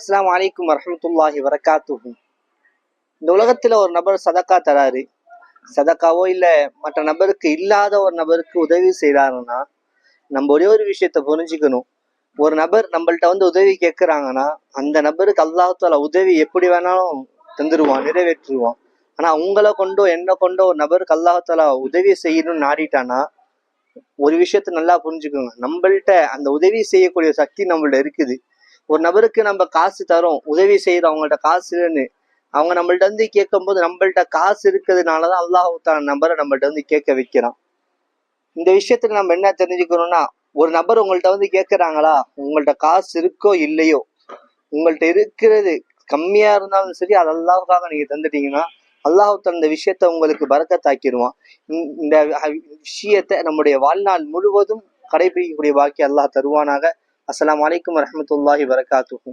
அஸ்ஸலாமு அலைக்கும் வரஹ்மத்துல்லாஹி வரகாத்துஹு. இந்த உலகத்துல ஒரு நபர் சதக்கா தராரு, சதக்காவோ இல்ல மற்ற நபருக்கு இல்லாத ஒரு நபருக்கு உதவி செய்யறாருன்னா நம்ம ஒரே ஒரு விஷயத்த புரிஞ்சுக்கணும். ஒரு நபர் நம்மள்ட்ட உதவி கேட்கிறாங்கன்னா அந்த நபருக்கு அல்லாஹ் தஆலா உதவி எப்படி வேணாலும் தந்துருவான், நிறைவேற்றுவான். ஆனா உங்களை கொண்டோ என்ன கொண்டோ ஒரு நபருக்கு அல்லாஹ் தஆலா உதவி செய்யணும்னு நாடிட்டானா ஒரு விஷயத்த நல்லா புரிஞ்சுக்கோங்க, நம்மள்ட்ட அந்த உதவி செய்யக்கூடிய சக்தி நம்மள்ட்ட இருக்குது. ஒரு நபருக்கு நம்ம காசு தரோம், உதவி செய்யறோம், அவங்கள்ட்ட காசுன்னு அவங்க நம்மள்ட்ட கேட்கும் போது நம்மள்ட்ட காசு இருக்கிறதுனாலதான் அல்லாஹ் தஆலா நபரை நம்மள்ட்ட கேட்க வைக்கிறான். இந்த விஷயத்துல நம்ம என்ன தெரிஞ்சுக்கணும்னா, ஒரு நபர் உங்கள்ட்ட கேட்கறாங்களா, உங்கள்ட்ட காசு இருக்கோ இல்லையோ, உங்கள்ட்ட இருக்கிறது கம்மியா இருந்தாலும் சரி, அது அல்லாஹ்வுக்காக நீங்க தந்துட்டீங்கன்னா அல்லாஹ் தந்த விஷயத்த உங்களுக்கு பரக்கத்தாக்கிடுவான். இந்த விஷயத்த நம்முடைய வாழ்நாள் முழுவதும் கடைபிடிக்கக்கூடிய பாக்கியம் அல்லாஹ் தருவானாக. அஸ்ஸலாமு அலைக்கும் வரஹ்மத்துல்லாஹி வரகாத்துஹு.